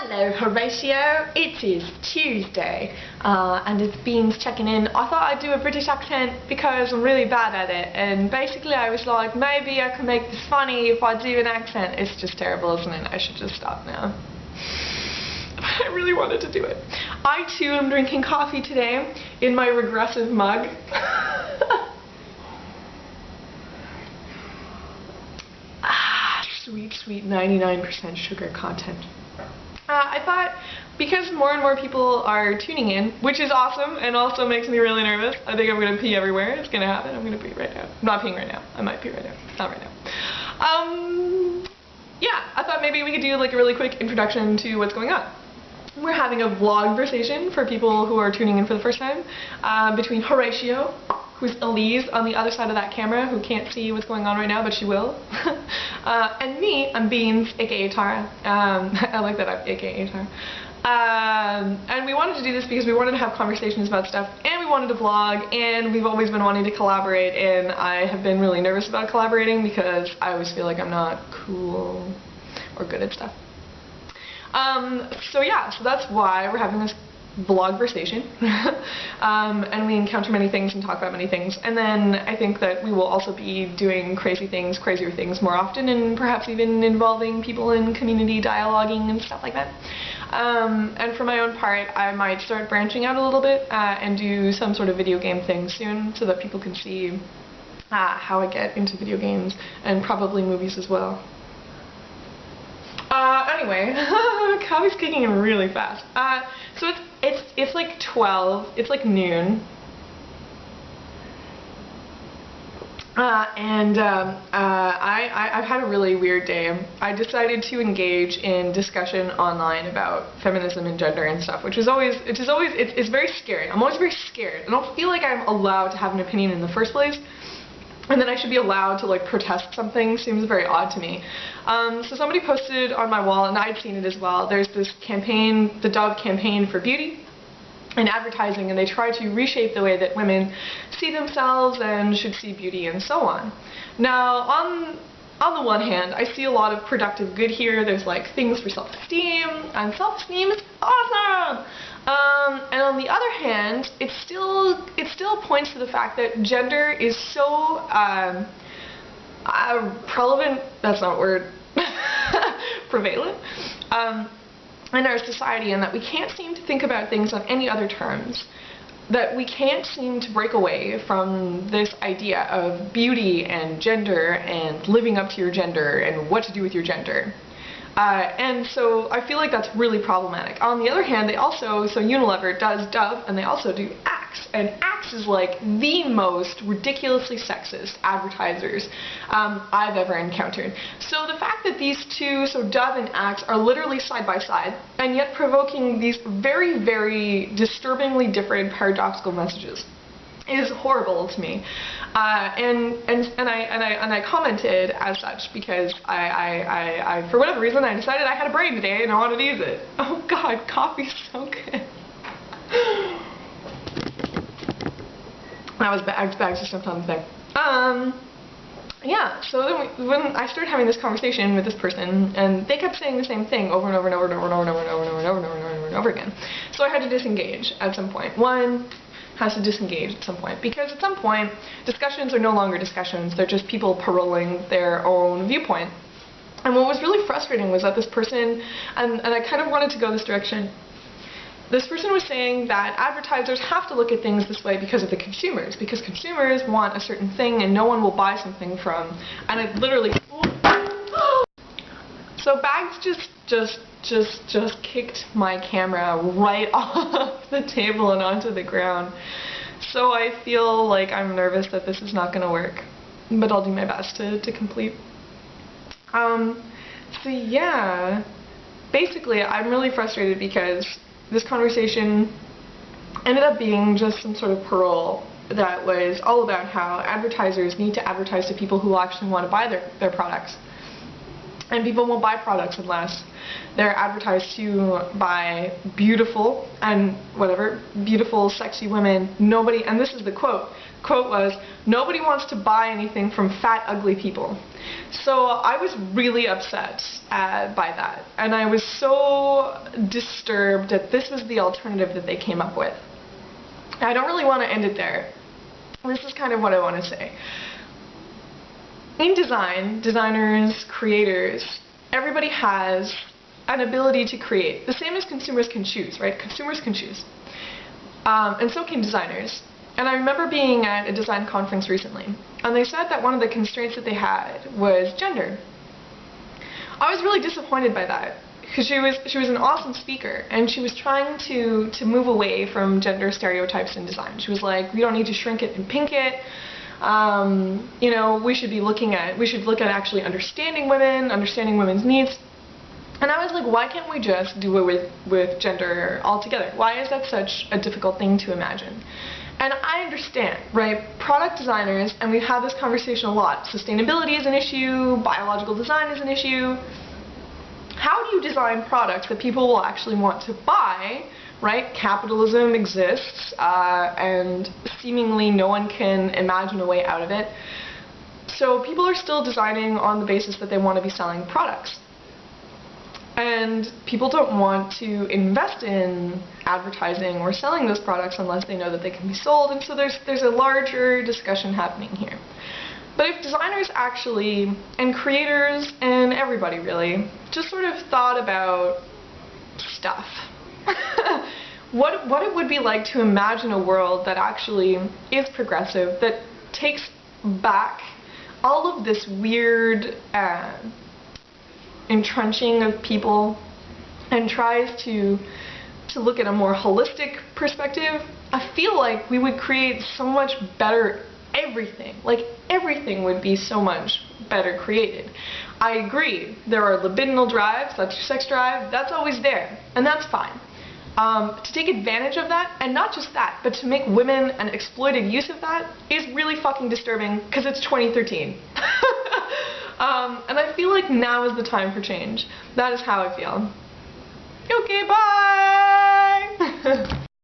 Hello Horatio, it is Tuesday and it's Beans checking in. I thought I'd do a British accent because I'm really bad at it, and basically I was like, maybe I can make this funny if I do an accent. It's just terrible, isn't it? I should just stop now. I really wanted to do it. I too am drinking coffee today in my regressive mug. Sweet, sweet 99% sugar content. I thought, because more and more people are tuning in, which is awesome and also makes me really nervous. I think I'm going to pee everywhere. It's going to happen. I'm going to pee right now. I'm not peeing right now. I might pee right now. Not right now. Yeah, I thought maybe we could do like a really quick introduction to what's going on. We're having a vlog conversation for people who are tuning in for the first time between Horatio, who's Elise on the other side of that camera, who can't see what's going on right now, but she will. And me, I'm Beans, aka Tara. I like that I'm aka Tara. And we wanted to do this because we wanted to have conversations about stuff, and we wanted to vlog, and we've always been wanting to collaborate, and I have been really nervous about collaborating because I always feel like I'm not cool or good at stuff. So yeah, so that's why we're having this vlog-versation, and we encounter many things and talk about many things, and then I think that we will also be doing crazy things, crazier things more often, and perhaps even involving people in community dialoguing and stuff like that. And for my own part, I might start branching out a little bit and do some sort of video game thing soon so that people can see how I get into video games, and probably movies as well. Anyway, coffee's kicking in really fast. So it's like 12, it's like noon. I've had a really weird day. I decided to engage in discussion online about feminism and gender and stuff, it's very scary. I'm always very scared. I don't feel like I'm allowed to have an opinion in the first place. And then I should be allowed to like protest something seems very odd to me. So somebody posted on my wall, and I'd seen it as well, there's this campaign, the Dove campaign for beauty and advertising, and they try to reshape the way that women see themselves and should see beauty and so on. Now, on the one hand, I see a lot of productive good here. There's like things for self-esteem, and self-esteem is awesome! And on the other hand, it still points to the fact that gender is so prevalent, that's not a word, prevalent, in our society, and that we can't seem to think about things on any other terms. That we can't seem to break away from this idea of beauty and gender and living up to your gender and what to do with your gender. And so I feel like that's really problematic. On the other hand, they also, so Unilever does Dove, and they also do Axe. And Axe is like the most ridiculously sexist advertisers I've ever encountered. So the fact that these two, so Dove and Axe, are literally side by side, and yet provoking these very, very disturbingly different paradoxical messages, is horrible to me. And I commented as such because I for whatever reason I decided I had a brain today and I wanted to use it. Oh god, coffee's so good. That was bags just jumped on the thing. Yeah, so then when I started having this conversation with this person, and they kept saying the same thing over and over and over and over and over and over and over and over and over and over and over and over again. So I had to disengage at some point. One has to disengage at some point, because at some point discussions are no longer discussions, they're just people paroling their own viewpoint. And what was really frustrating was that this person, and I kind of wanted to go this direction, this person was saying that advertisers have to look at things this way because of the consumers, because consumers want a certain thing and no one will buy something from, and it literally, so Bags just kicked my camera right off the table and onto the ground. So I feel like I'm nervous that this is not going to work, but I'll do my best to complete. So yeah, basically I'm really frustrated because this conversation ended up being just some sort of parole that was all about how advertisers need to advertise to people who actually want to buy their products. And people won't buy products unless they're advertised to by beautiful and whatever, beautiful, sexy women. Nobody, and this is the quote, quote was, "Nobody wants to buy anything from fat, ugly people." So I was really upset by that, and I was so disturbed that this was the alternative that they came up with. I don't really want to end it there. This is kind of what I want to say. In design, designers, creators, everybody has an ability to create. The same as consumers can choose, right? Consumers can choose. And so can designers. And I remember being at a design conference recently, and they said that one of the constraints that they had was gender. I was really disappointed by that, because she was an awesome speaker, and she was trying to move away from gender stereotypes in design. She was like, we don't need to shrink it and pink it. You know, we should look at actually understanding women, understanding women's needs. And I was like, why can't we just do it with gender altogether? Why is that such a difficult thing to imagine? And I understand, right? Product designers, and we've had this conversation a lot, sustainability is an issue, biological design is an issue. How do you design products that people will actually want to buy, right? Capitalism exists, and seemingly no one can imagine a way out of it. So people are still designing on the basis that they want to be selling products. And people don't want to invest in advertising or selling those products unless they know that they can be sold, and so there's a larger discussion happening here. But if designers actually, and creators, and everybody really, just sort of thought about stuff, what it would be like to imagine a world that actually is progressive, that takes back all of this weird entrenching of people and tries to look at a more holistic perspective, I feel like we would create so much better everything. Like, everything would be so much better created. I agree, there are libidinal drives, that's your sex drive, that's always there, and that's fine. To take advantage of that, and not just that, but to make women an exploited use of that, is really fucking disturbing, because it's 2013. And I feel like now is the time for change. That is how I feel. Okay, bye!